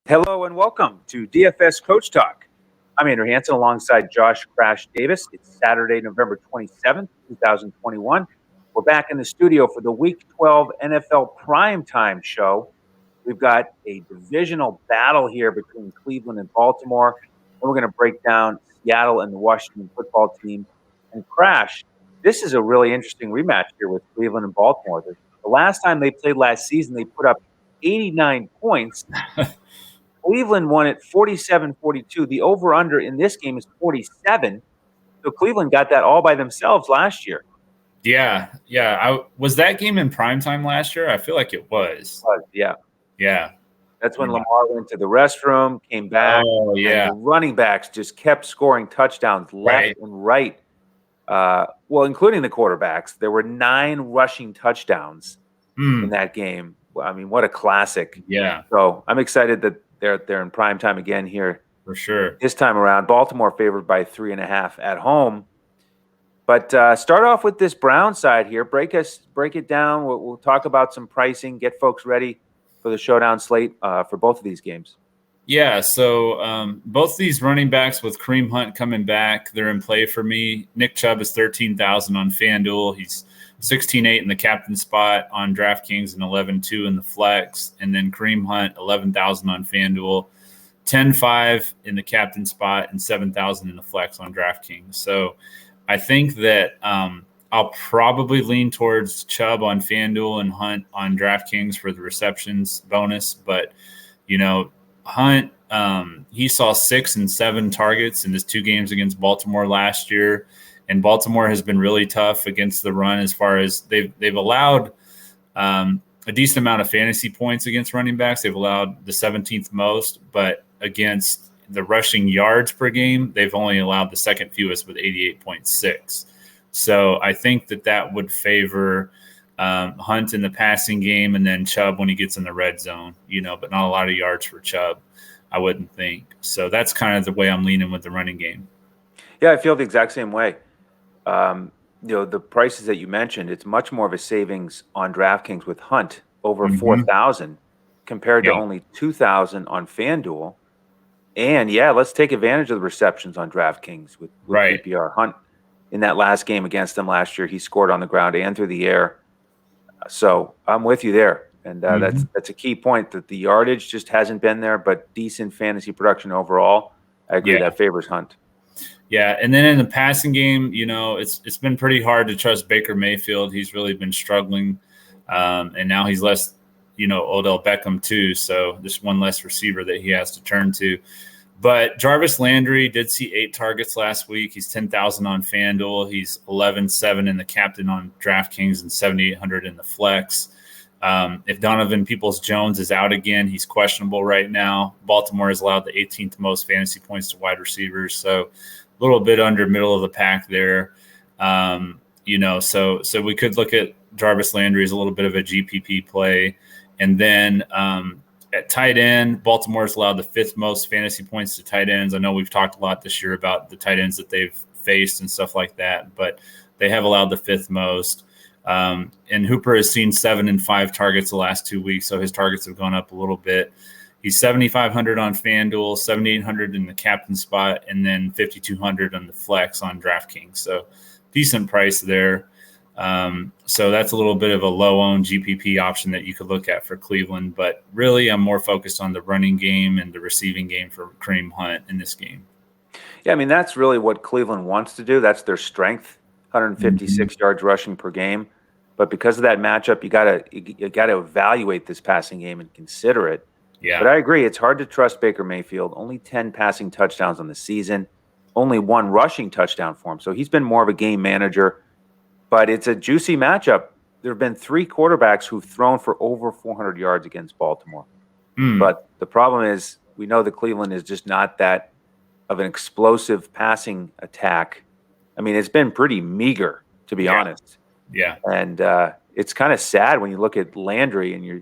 Hello and welcome to DFS Coach Talk. I'm Andrew Hanson alongside Josh Crash Davis. It's Saturday, November 27th, 2021. We're back in the studio for the Week 12 NFL Primetime show. We've got a divisional battle here between Cleveland and Baltimore. And we're going to break down Seattle and the Washington football team. And Crash, this is a really interesting rematch here with Cleveland and Baltimore. The last time they played last season, they put up 89 points. Cleveland won it 47-42. The over-under in this game is 47. So Cleveland got that all by themselves last year. Yeah. Was that game in primetime last year? I feel like it was. Yeah. That's when Lamar went to the restroom, came back. Oh, yeah. And the running backs just kept scoring touchdowns left and right. Including the quarterbacks. There were 9 rushing touchdowns in that game. I mean, what a classic. Yeah. So I'm excited that they're in prime time again here. For sure. This time around, Baltimore favored by 3.5 at home. But start off with this Brown side here. Break it down. We'll talk about some pricing, get folks ready for the showdown slate for both of these games. Yeah, so both these running backs with Kareem Hunt coming back, they're in play for me. Nick Chubb is $13,000 on FanDuel. He's 16.8 in the captain spot on DraftKings and 11.2 in the flex. And then Kareem Hunt, $11,000 on FanDuel, 10.5 in the captain spot, and 7,000 in the flex on DraftKings. So I think that I'll probably lean towards Chubb on FanDuel and Hunt on DraftKings for the receptions bonus. But, Hunt, he saw 6 and 7 targets in his 2 games against Baltimore last year. And Baltimore has been really tough against the run as far as they've allowed a decent amount of fantasy points against running backs. They've allowed the 17th most, but against the rushing yards per game, they've only allowed the second fewest with 88.6. So I think that would favor Hunt in the passing game and then Chubb when he gets in the red zone, but not a lot of yards for Chubb, I wouldn't think. So that's kind of the way I'm leaning with the running game. Yeah, I feel the exact same way. The prices that you mentioned, it's much more of a savings on DraftKings with Hunt over 4,000 compared to only 2,000 on FanDuel. And let's take advantage of the receptions on DraftKings with PPR. Hunt in that last game against them last year, he scored on the ground and through the air. So I'm with you there. And that's a key point, that the yardage just hasn't been there, but decent fantasy production overall. I agree that favors Hunt. Yeah, and then in the passing game, it's been pretty hard to trust Baker Mayfield. He's really been struggling, and now he's less, Odell Beckham too. So there's one less receiver that he has to turn to. But Jarvis Landry did see 8 targets last week. He's 10,000 on FanDuel. He's 11.7 in the captain on DraftKings and 7,800 in the flex. If Donovan Peoples-Jones is out again, he's questionable right now. Baltimore has allowed the 18th most fantasy points to wide receivers, so a little bit under middle of the pack there. So we could look at Jarvis Landry as a little bit of a GPP play. And then at tight end, Baltimore's allowed the 5th most fantasy points to tight ends. I know we've talked a lot this year about the tight ends that they've faced and stuff like that, but they have allowed the 5th most. And Hooper has seen 7 and 5 targets the last 2 weeks, so his targets have gone up a little bit. He's 7,500 on FanDuel, 7,800 in the captain spot, and then 5,200 on the flex on DraftKings. So decent price there. So that's a little bit of a low-owned GPP option that you could look at for Cleveland. But really, I'm more focused on the running game and the receiving game for Kareem Hunt in this game. Yeah, I mean, that's really what Cleveland wants to do. That's their strength, 156 yards rushing per game. But because of that matchup, you gotta evaluate this passing game and consider it. Yeah. But I agree, it's hard to trust Baker Mayfield. Only 10 passing touchdowns on the season, only 1 rushing touchdown for him. So he's been more of a game manager. But it's a juicy matchup. There have been 3 quarterbacks who've thrown for over 400 yards against Baltimore. But the problem is, we know that Cleveland is just not that of an explosive passing attack. I mean, it's been pretty meager, to be honest. Yeah. And it's kind of sad when you look at Landry and you're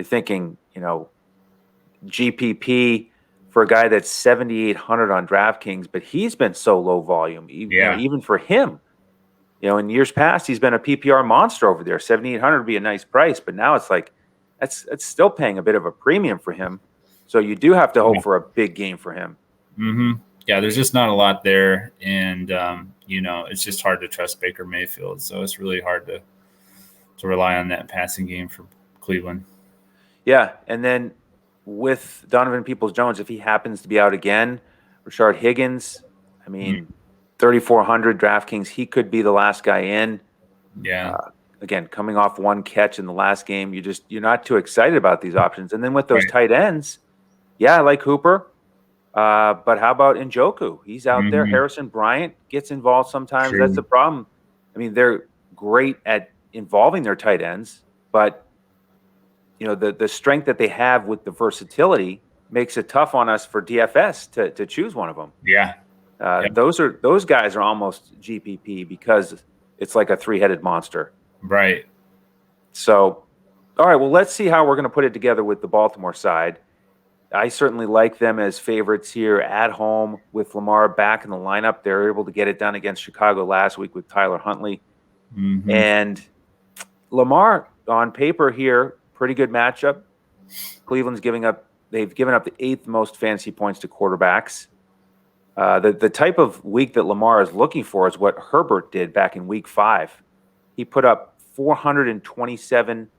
thinking, GPP for a guy that's 7,800 on DraftKings, but he's been so low volume, even for him. In years past, he's been a PPR monster over there. 7,800 would be a nice price, but now it's like that's still paying a bit of a premium for him. So you do have to hope for a big game for him. Yeah, there's just not a lot there. And, it's just hard to trust Baker Mayfield. So it's really hard to rely on that passing game for Cleveland. Yeah, and then with Donovan Peoples-Jones, if he happens to be out again, Rashard Higgins, 3,400 DraftKings, he could be the last guy in. Yeah. Again, coming off one catch in the last game, you're not too excited about these options. And then with those tight ends, I like Hooper, but how about Njoku? He's out there. Harrison Bryant gets involved sometimes. True. That's the problem. They're great at involving their tight ends, but the strength that they have with the versatility makes it tough on us for DFS to choose one of them. Yeah. Those guys are almost GPP because it's like a three-headed monster. Right. So, all right, well, let's see how we're going to put it together with the Baltimore side. I certainly like them as favorites here at home with Lamar back in the lineup. They're able to get it done against Chicago last week with Tyler Huntley. And Lamar on paper here, pretty good matchup. Cleveland's they've given up the 8th most fantasy points to quarterbacks. The type of week that Lamar is looking for is what Herbert did back in week 5. He put up 427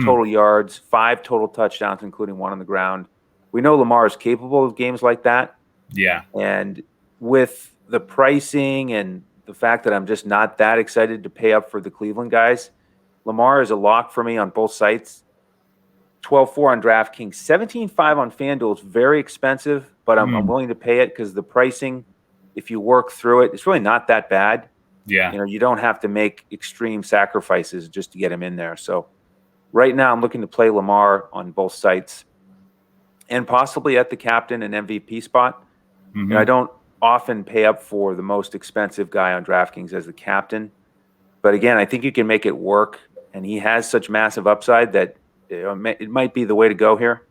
total yards, 5 total touchdowns, including 1 on the ground. We know Lamar is capable of games like that. Yeah. And with the pricing and the fact that I'm just not that excited to pay up for the Cleveland guys, Lamar is a lock for me on both sites. 12-4 on DraftKings, 17-5 on FanDuel. It's very expensive, but I'm willing to pay it because the pricing, if you work through it, it's really not that bad. Yeah. You don't have to make extreme sacrifices just to get him in there. So right now I'm looking to play Lamar on both sites and possibly at the captain and MVP spot. I don't often pay up for the most expensive guy on DraftKings as the captain. But again, I think you can make it work, and he has such massive upside that it might be the way to go here.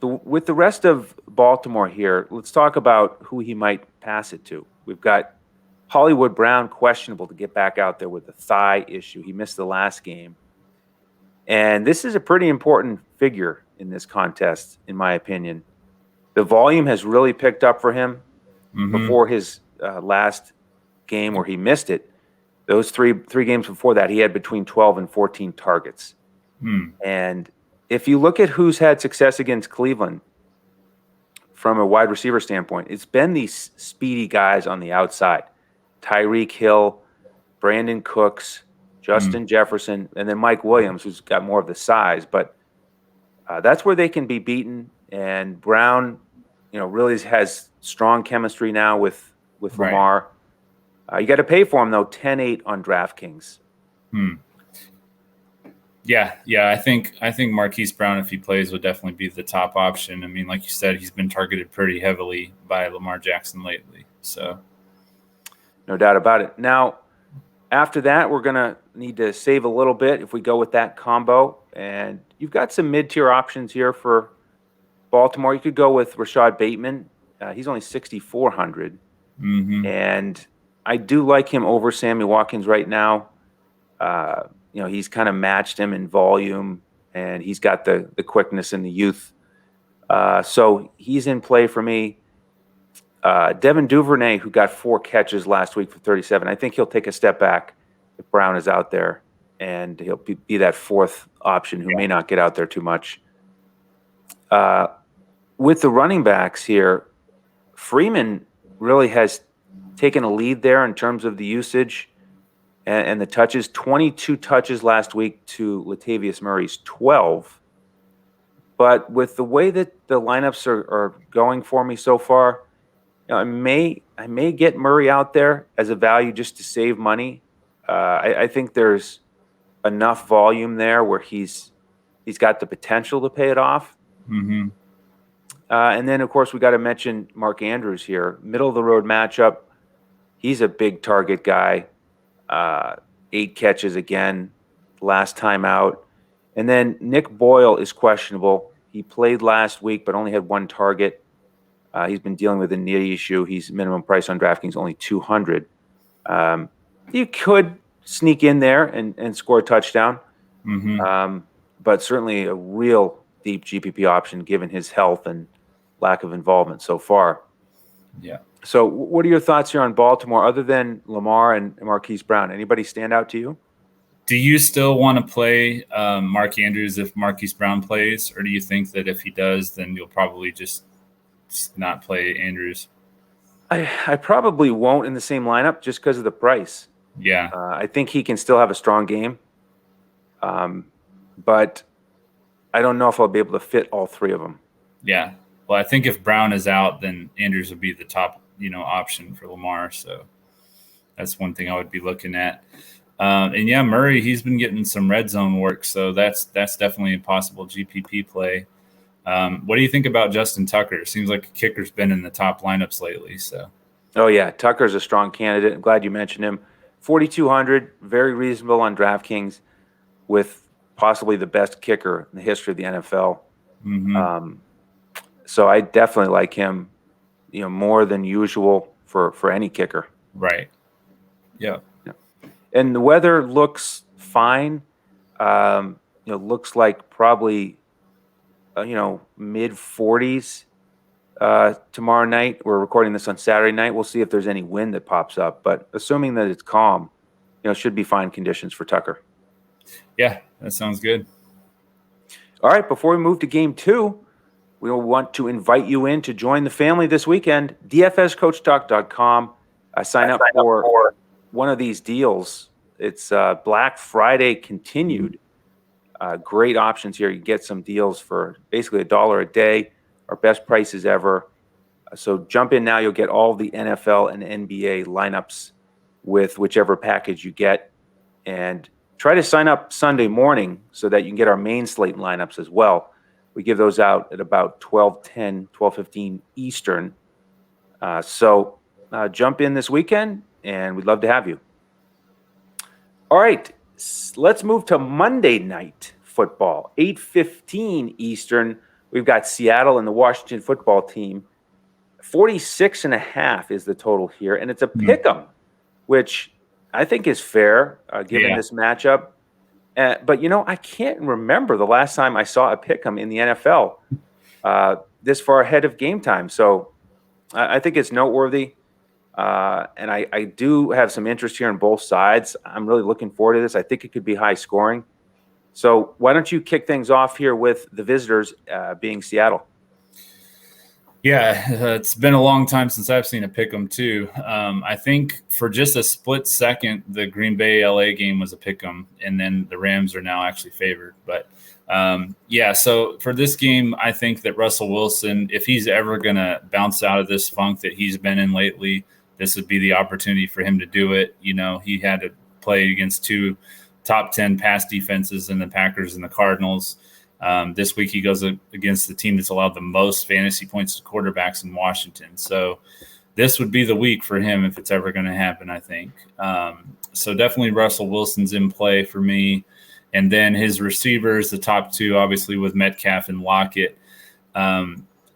With the rest of Baltimore here, let's talk about who he might pass it to. We've got Hollywood Brown questionable to get back out there with a thigh issue. He missed the last game. And this is a pretty important figure in this contest, in my opinion. The volume has really picked up for him before his last game where he missed it. Those three games before that, he had between 12 and 14 targets. And if you look at who's had success against Cleveland from a wide receiver standpoint, it's been these speedy guys on the outside. Tyreek Hill, Brandon Cooks, Justin Jefferson, and then Mike Williams, who's got more of the size. But that's where they can be beaten. And Brown, really has strong chemistry now with Lamar. You got to pay for him, though, 10-8 on DraftKings. Yeah. I think Marquise Brown, if he plays, would definitely be the top option. Like you said, he's been targeted pretty heavily by Lamar Jackson lately. So, no doubt about it. Now, after that, we're going to need to save a little bit if we go with that combo. And you've got some mid-tier options here for Baltimore. You could go with Rashad Bateman. He's only 6,400. And I do like him over Sammy Watkins right now. He's kind of matched him in volume, and he's got the quickness and the youth. So he's in play for me. Devin Duvernay, who got 4 catches last week for 37, I think he'll take a step back if Brown is out there, and he'll be that 4th option who may not get out there too much. With the running backs here, Freeman really has taken a lead there in terms of the usage and the touches. 22 touches last week to Latavius Murray's 12. But with the way that the lineups are going for me so far, I may get Murray out there as a value just to save money. I think there's enough volume there where he's got the potential to pay it off. And then, of course, we got to mention Mark Andrews here. Middle of the road matchup. He's a big target guy. 8 catches again, last time out. And then Nick Boyle is questionable. He played last week, but only had 1 target. He's been dealing with a knee issue. He's minimum price on DraftKings only 200. You could sneak in there and score a touchdown, but certainly a real deep GPP option given his health and lack of involvement so far. Yeah. So what are your thoughts here on Baltimore other than Lamar and Marquise Brown? Anybody stand out to you? Do you still want to play Mark Andrews if Marquise Brown plays, or do you think that if he does, then you'll probably just not play Andrews? I probably won't in the same lineup just because of the price. Yeah. I think he can still have a strong game, but I don't know if I'll be able to fit all three of them. Yeah. Well, I think if Brown is out, then Andrews would be the top, option for Lamar. So that's one thing I would be looking at. And yeah, Murray, he's been getting some red zone work, so that's definitely a possible GPP play. What do you think about Justin Tucker? Seems like a kicker's been in the top lineups lately. So, oh yeah, Tucker's a strong candidate. I'm glad you mentioned him. 4,200, very reasonable on DraftKings, with possibly the best kicker in the history of the NFL. mm-hmm. So I definitely like him, more than usual for any kicker. Right. Yeah. And the weather looks fine. Looks like probably, mid 40s tomorrow night. We're recording this on Saturday night. We'll see if there's any wind that pops up. But assuming that it's calm, should be fine conditions for Tucker. Yeah, that sounds good. All right, before we move to game 2, we will want to invite you in to join the family this weekend. DFSCoachTalk.com. Sign up for one of these deals. It's Black Friday continued. Great options here. You get some deals for basically $1 a day, our best prices ever. So jump in now. You'll get all the NFL and NBA lineups with whichever package you get. And try to sign up Sunday morning so that you can get our main slate lineups as well. We give those out at about 12:10, 12:15 Eastern. So jump in this weekend, and we'd love to have you. All right, let's move to Monday night football, 8:15 Eastern. We've got Seattle and the Washington football team. 46.5 is the total here, and it's a pick'em, which I think is fair given this matchup. But, I can't remember the last time I saw a pick'em in the NFL this far ahead of game time. So I think it's noteworthy. And I do have some interest here on both sides. I'm really looking forward to this. I think it could be high scoring. So why don't you kick things off here with the visitors being Seattle? Yeah, it's been a long time since I've seen a pick'em too. I think for just a split second, the Green Bay LA game was a pick'em, and then the Rams are now actually favored. But so for this game, I think that Russell Wilson, if he's ever going to bounce out of this funk that he's been in lately, this would be the opportunity for him to do it. He had to play against 2 top 10 pass defenses in the Packers and the Cardinals. This week he goes against the team that's allowed the most fantasy points to quarterbacks in Washington. So this would be the week for him if it's ever going to happen, I think. So definitely Russell Wilson's in play for me. And then his receivers, the top 2, obviously with Metcalf and Lockett.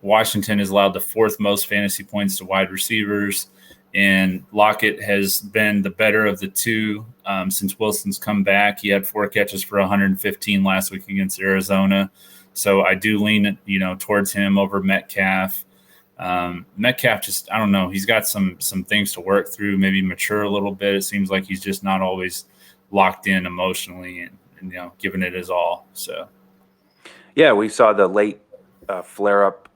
Washington has allowed the 4th most fantasy points to wide receivers. And Lockett has been the better of the 2 since Wilson's come back. He had 4 catches for 115 last week against Arizona. So I do lean, towards him over Metcalf. Metcalf just, I don't know. He's got some things to work through, maybe mature a little bit. It seems like he's just not always locked in emotionally and giving it his all. So, yeah, we saw the late flare up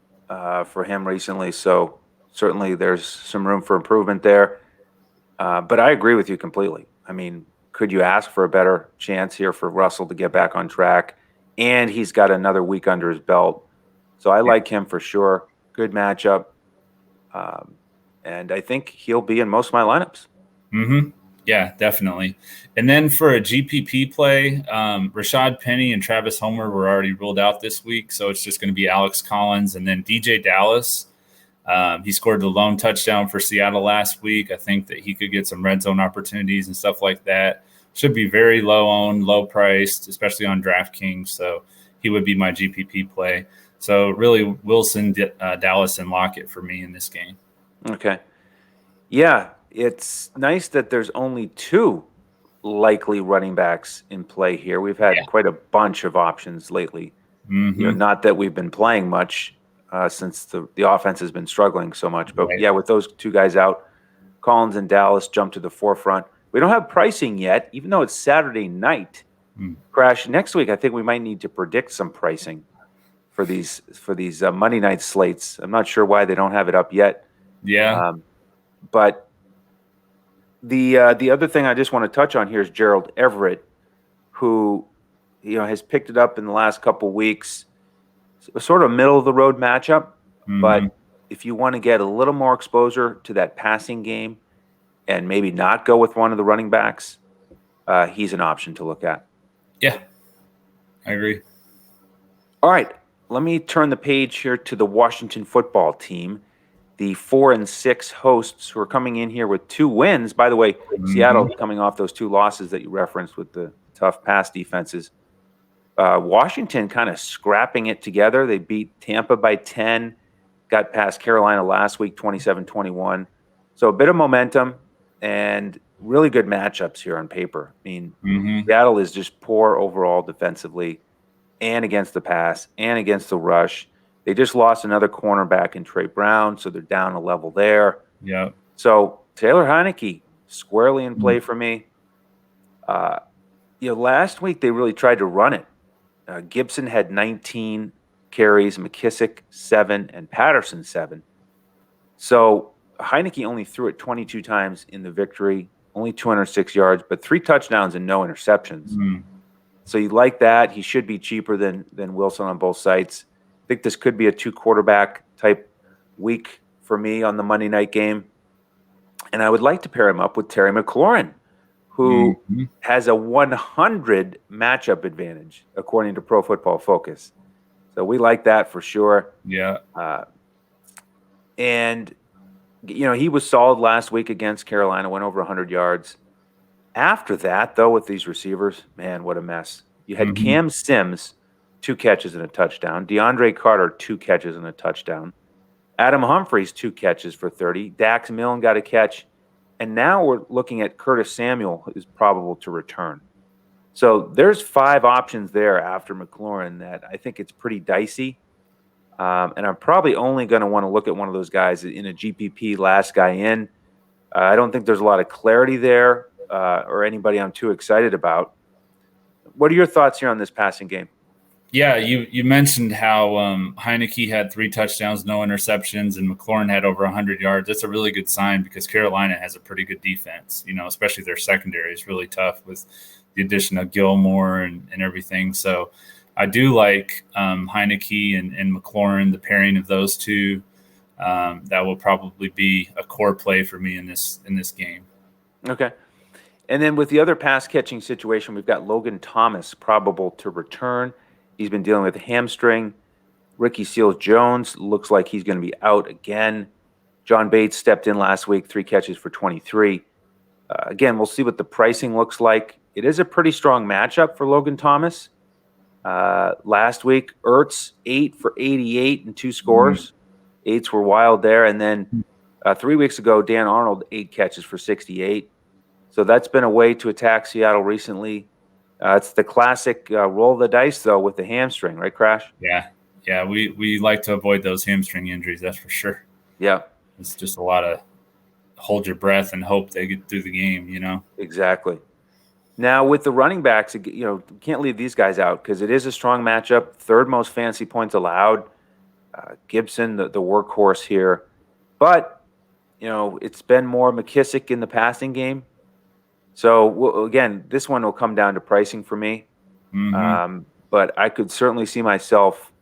for him recently. So certainly there's some room for improvement there. But I agree with you completely. I mean, could you ask for a better chance here for Russell to get back on track? And he's got another week under his belt. So I like him for sure. Good matchup. And I think he'll be in most of my lineups. Mm-hmm. Yeah, definitely. And then for a GPP play, Rashad Penny and Travis Homer were already ruled out this week. So it's just going to be Alex Collins and then DJ Dallas. He scored the lone touchdown for Seattle last week. I think that he could get some red zone opportunities and stuff like that. Should be very low owned, low priced, especially on DraftKings. So he would be my GPP play. So really Wilson, Dallas, and Lockett for me in this game. Okay. Yeah, it's nice that there's only 2 likely running backs in play here. We've had quite a bunch of options lately. Not that we've been playing much since the offense has been struggling so much. But Right. yeah, with those two guys out, Collins and Dallas jump to the forefront. We don't have pricing yet, even though it's Saturday night. Crash, next week, I think we might need to predict some pricing for these Monday night slates. I'm not sure why they don't have it up yet. Yeah. But the other thing I just want to touch on here is Gerald Everett, who has picked it up in the last couple weeks. It's sort of middle of the road matchup, but if you want to get a little more exposure to that passing game and maybe not go with one of the running backs, he's an option to look at. Yeah, I agree. All right, let me turn the page here to the Washington football team, the 4-6 hosts who are coming in here with 2 wins. By the way, Seattle coming off those 2 losses that you referenced with the tough pass defenses. Washington kind of scrapping it together. They beat Tampa by 10, got past Carolina last week, 27-21. So a bit of momentum and really good matchups here on paper. I mean, Seattle is just poor overall defensively and against the pass and against the rush. They just lost another cornerback in Trey Brown, so they're down a level there. Yeah. So Taylor Heineke squarely in play for me. Last week they really tried to run it. Gibson had 19 carries, McKissick 7, and Patterson 7. So Heineke only threw it 22 times in the victory, only 206 yards, but 3 touchdowns and no interceptions. So you like that. He should be cheaper than Wilson on both sites. I think this could be a 2-quarterback type week for me on the Monday night game. And I would like to pair him up with Terry McLaurin, who has a 100 matchup advantage, according to Pro Football Focus. So we like that for sure. Yeah. And, he was solid last week against Carolina, went over 100 yards. After that, though, with these receivers, man, what a mess. You had Cam Sims, 2 catches and a touchdown. DeAndre Carter, 2 catches and a touchdown. Adam Humphries, 2 catches for 30. Dax Milne got a catch. And now we're looking at Curtis Samuel, who's probable to return. So there's 5 options there after McLaurin that I think it's pretty dicey. And I'm probably only going to want to look at one of those guys in a GPP last guy in. I don't think there's a lot of clarity there or anybody I'm too excited about. What are your thoughts here on this passing game? Yeah, you mentioned how Heineke had 3 touchdowns, no interceptions, and McLaurin had over 100 yards. That's a really good sign because Carolina has a pretty good defense, especially their secondary is really tough with the addition of Gilmore and everything. So I do like Heineke and McLaurin, the pairing of those two. That will probably be a core play for me in this game. Okay. And then with the other pass-catching situation, we've got Logan Thomas probable to return. He's been dealing with a hamstring. Ricky Seals-Jones looks like he's going to be out again. John Bates stepped in last week, 3 catches for 23. Again, we'll see what the pricing looks like. It is a pretty strong matchup for Logan Thomas. Last week, Ertz, 8 for 88 and 2 scores. 8s were wild there. And then 3 weeks ago, Dan Arnold, 8 catches for 68. So that's been a way to attack Seattle recently. It's the classic roll the dice, though, with the hamstring, right, Crash? Yeah. We like to avoid those hamstring injuries, that's for sure. Yeah. It's just a lot of hold your breath and hope they get through the game, Exactly. Now, with the running backs, can't leave these guys out because it is a strong matchup. 3rd most fantasy points allowed. Gibson, the workhorse here. But, it's been more McKissick in the passing game. So, again, this one will come down to pricing for me. But I could certainly see myself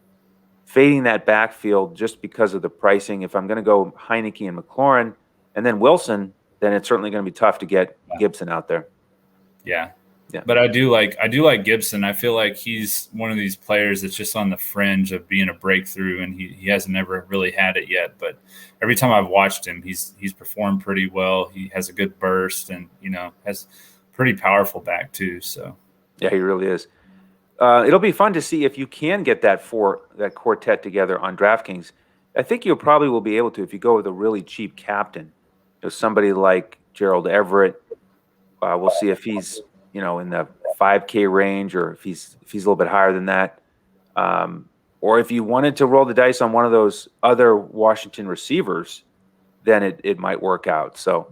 fading that backfield just because of the pricing. If I'm going to go Heineke and McLaurin and then Wilson, then it's certainly going to be tough to get Gibson out there. Yeah. But I do like Gibson. I feel like he's one of these players that's just on the fringe of being a breakthrough, and he hasn't never really had it yet. But every time I've watched him, he's performed pretty well. He has a good burst, and has pretty powerful back too. So yeah, he really is. It'll be fun to see if you can get that quartet together on DraftKings. I think you probably will be able to if you go with a really cheap captain, somebody like Gerald Everett. We'll see if he's in the 5K range or if he's a little bit higher than that. Or if you wanted to roll the dice on one of those other Washington receivers, then it might work out. So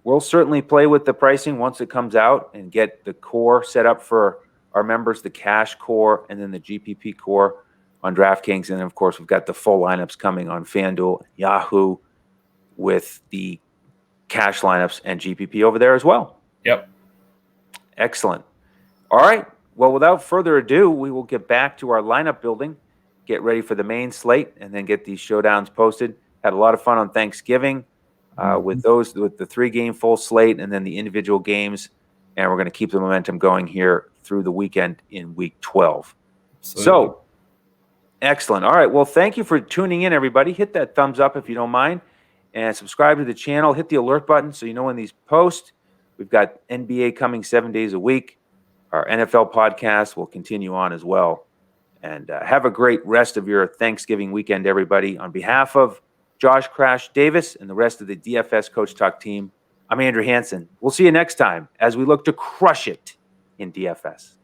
we'll certainly play with the pricing once it comes out and get the core set up for our members, the cash core and then the GPP core on DraftKings. And of course, we've got the full lineups coming on FanDuel, Yahoo, with the cash lineups and GPP over there as well. Yep. Excellent. All right. Well, without further ado, we will get back to our lineup building, get ready for the main slate, and then get these showdowns posted. Had a lot of fun on Thanksgiving with the 3-game full slate and then the individual games. And we're going to keep the momentum going here through the weekend in week 12. Absolutely. So, excellent. All right. Well, thank you for tuning in, everybody. Hit that thumbs up if you don't mind. And subscribe to the channel. Hit the alert button so you know when these post. We've got NBA coming 7 days a week. Our NFL podcast will continue on as well. And have a great rest of your Thanksgiving weekend, everybody. On behalf of Josh Crash Davis and the rest of the DFS Coach Talk team, I'm Andrew Hanson. We'll see you next time as we look to crush it in DFS.